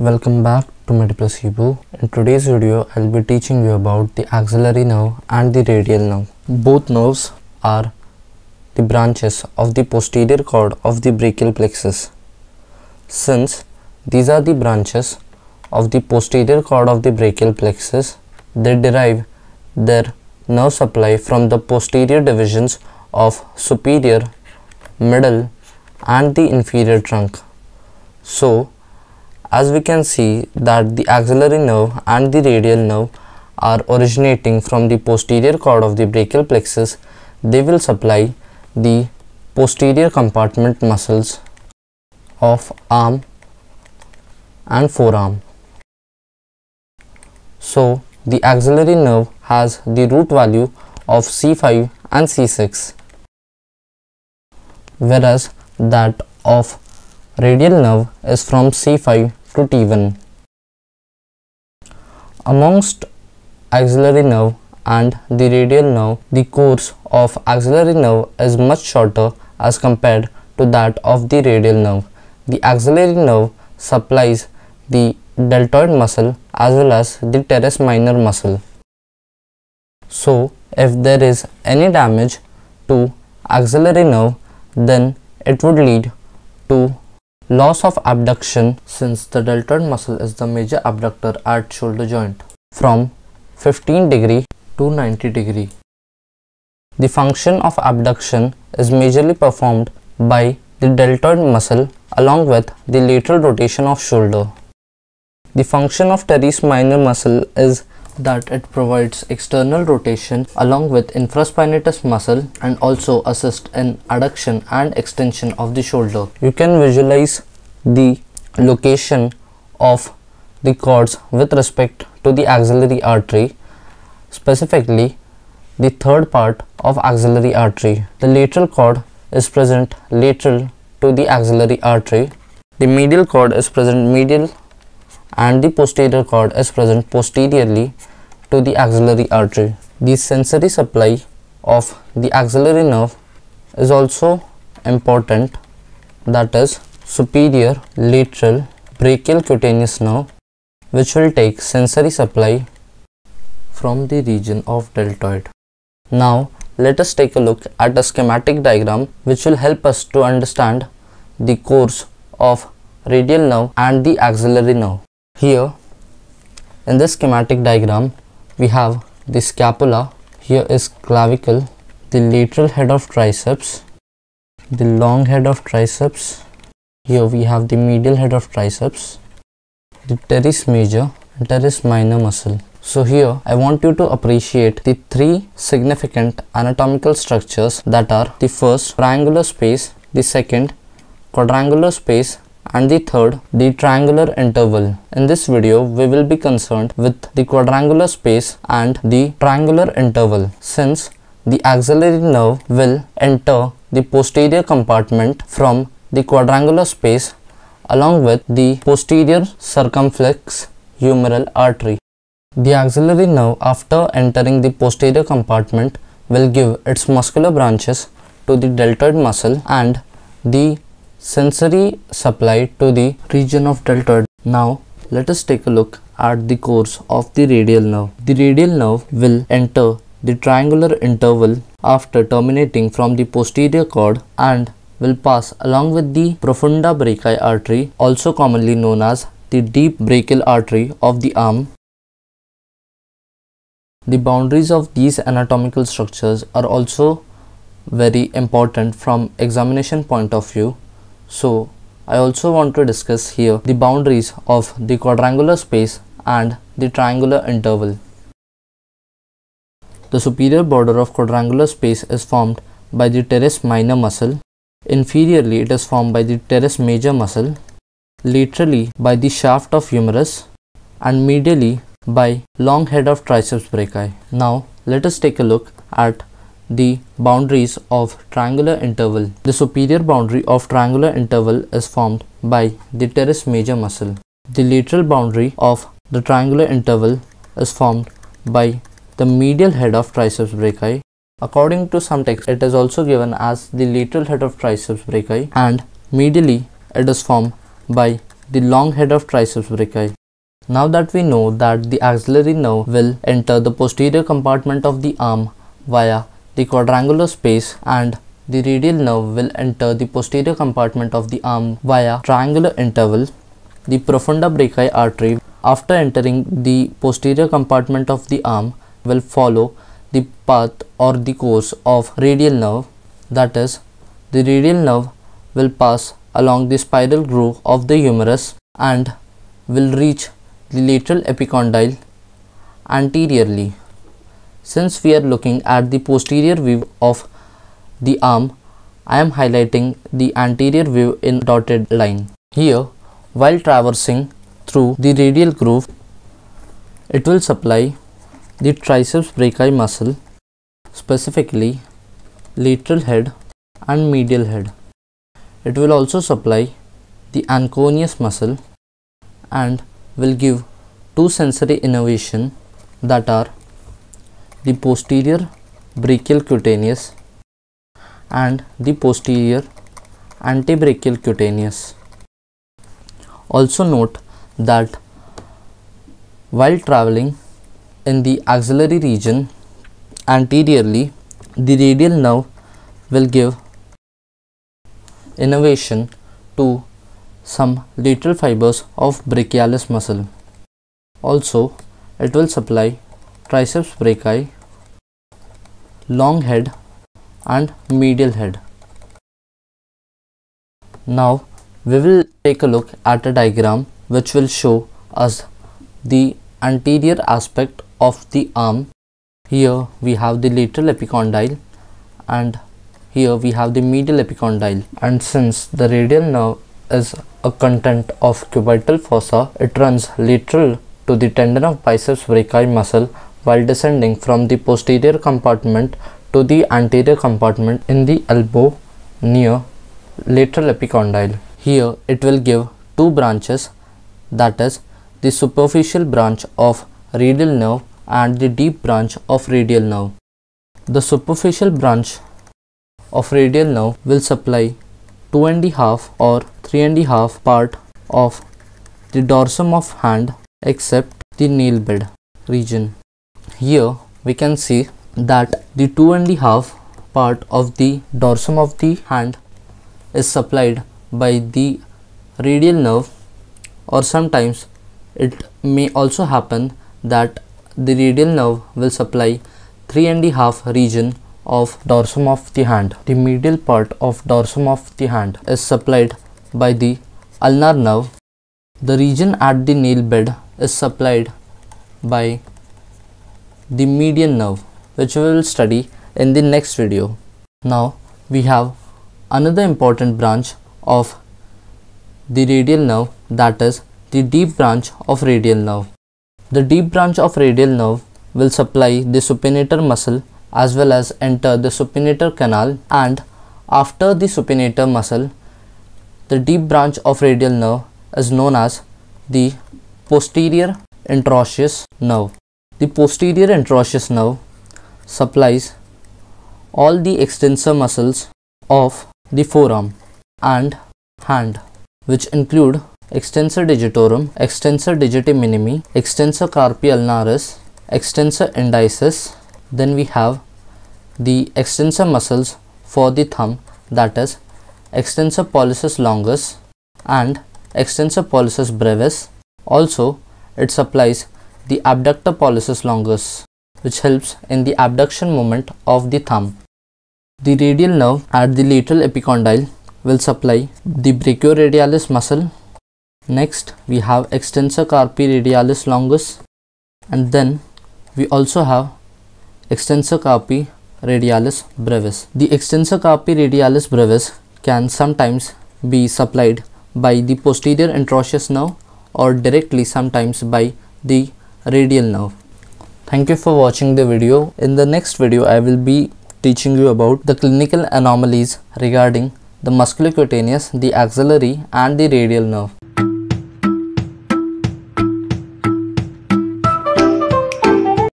Welcome back to MediPlus. In today's video, I'll be teaching you about the axillary nerve and the radial nerve. Both nerves are the branches of the posterior cord of the brachial plexus. Since these are the branches of the posterior cord of the brachial plexus, they derive their nerve supply from the posterior divisions of superior, middle and the inferior trunk. So, as we can see that the axillary nerve and the radial nerve are originating from the posterior cord of the brachial plexus, they will supply the posterior compartment muscles of arm and forearm. So, the axillary nerve has the root value of C5 and C6, whereas that of radial nerve is from C5 to T1. Amongst axillary nerve and the radial nerve, the course of axillary nerve is much shorter as compared to that of the radial nerve. The axillary nerve supplies the deltoid muscle as well as the teres minor muscle. So, if there is any damage to axillary nerve, then it would lead to loss of abduction, since the deltoid muscle is the major abductor at shoulder joint, from 15 degree to 90 degree. The function of abduction is majorly performed by the deltoid muscle along with the lateral rotation of shoulder. The function of teres minor muscle is that it provides external rotation along with infraspinatus muscle and also assists in adduction and extension of the shoulder. You can visualize the location of the cords with respect to the axillary artery, specifically the third part of axillary artery. The lateral cord is present lateral to the axillary artery, the medial cord is present medial, and the posterior cord is present posteriorly to the axillary artery. The sensory supply of the axillary nerve is also important, that is superior lateral brachial cutaneous nerve, which will take sensory supply from the region of deltoid. Now let us take a look at a schematic diagram which will help us to understand the course of radial nerve and the axillary nerve. Here in this schematic diagram, we have the scapula, here is clavicle, the lateral head of triceps, the long head of triceps, here we have the medial head of triceps, the teres major and teres minor muscle. So here I want you to appreciate the three significant anatomical structures, that are the first triangular space, the second quadrangular space, and the third, the triangular interval. In this video, we will be concerned with the quadrangular space and the triangular interval, since the axillary nerve will enter the posterior compartment from the quadrangular space along with the posterior circumflex humeral artery. The axillary nerve, after entering the posterior compartment, will give its muscular branches to the deltoid muscle and the sensory supply to the region of deltoid. Now let us take a look at the course of the radial nerve. The radial nerve will enter the triangular interval after terminating from the posterior cord and will pass along with the profunda brachii artery, also commonly known as the deep brachial artery of the arm. The boundaries of these anatomical structures are also very important from examination point of view. So, I also want to discuss here the boundaries of the quadrangular space and the triangular interval. The superior border of quadrangular space is formed by the teres minor muscle, inferiorly it is formed by the teres major muscle, laterally by the shaft of humerus, and medially by long head of triceps brachii. Now, let us take a look at the boundaries of triangular interval. The superior boundary of triangular interval is formed by the teres major muscle. The lateral boundary of the triangular interval is formed by the medial head of triceps brachii, According to some texts, it is also given as the lateral head of triceps brachii, and medially it is formed by the long head of triceps brachii. Now that we know that the axillary nerve will enter the posterior compartment of the arm via the quadrangular space, and the radial nerve will enter the posterior compartment of the arm via triangular interval, the profunda brachii artery, after entering the posterior compartment of the arm, will follow the path or the course of radial nerve. That is, the radial nerve will pass along the spiral groove of the humerus and will reach the lateral epicondyle anteriorly. Since we are looking at the posterior view of the arm, I am highlighting the anterior view in dotted line. Here, while traversing through the radial groove, it will supply the triceps brachii muscle, specifically lateral head and medial head. It will also supply the anconeus muscle and will give two sensory innervation, that are the posterior brachial cutaneous and the posterior antebrachial cutaneous. Also note that while traveling in the axillary region anteriorly, the radial nerve will give innervation to some lateral fibers of brachialis muscle. Also, it will supply triceps brachii, long head and medial head. Now we will take a look at a diagram which will show us the anterior aspect of the arm. Here we have the lateral epicondyle and here we have the medial epicondyle, and since the radial nerve is a content of cubital fossa, it runs lateral to the tendon of biceps brachii muscle while descending from the posterior compartment to the anterior compartment in the elbow near lateral epicondyle. Here it will give two branches, that is the superficial branch of radial nerve and the deep branch of radial nerve. The superficial branch of radial nerve will supply 2.5 or 3.5 part of the dorsum of hand except the nail bed region. Here we can see that the 2.5 part of the dorsum of the hand is supplied by the radial nerve, or sometimes it may also happen that the radial nerve will supply 3.5 region of dorsum of the hand. The medial part of dorsum of the hand is supplied by the ulnar nerve. The region at the nail bed is supplied by the median nerve, which we will study in the next video. Now we have another important branch of the radial nerve, that is the deep branch of radial nerve. The deep branch of radial nerve will supply the supinator muscle as well as enter the supinator canal, and after the supinator muscle, the deep branch of radial nerve is known as the posterior interosseous nerve. The posterior interosseous nerve supplies all the extensor muscles of the forearm and hand, which include extensor digitorum, extensor digiti minimi, extensor carpi ulnaris, extensor indicis. Then we have the extensor muscles for the thumb, that is extensor pollicis longus and extensor pollicis brevis. Also, it supplies the abductor pollicis longus, which helps in the abduction movement of the thumb. The radial nerve at the lateral epicondyle will supply the brachioradialis muscle. Next, we have extensor carpi radialis longus, and then we also have extensor carpi radialis brevis. The extensor carpi radialis brevis can sometimes be supplied by the posterior interosseous nerve or directly sometimes by the radial nerve. Thank you for watching the video. In the next video, I will be teaching you about the clinical anomalies regarding the musculocutaneous, the axillary and the radial nerve.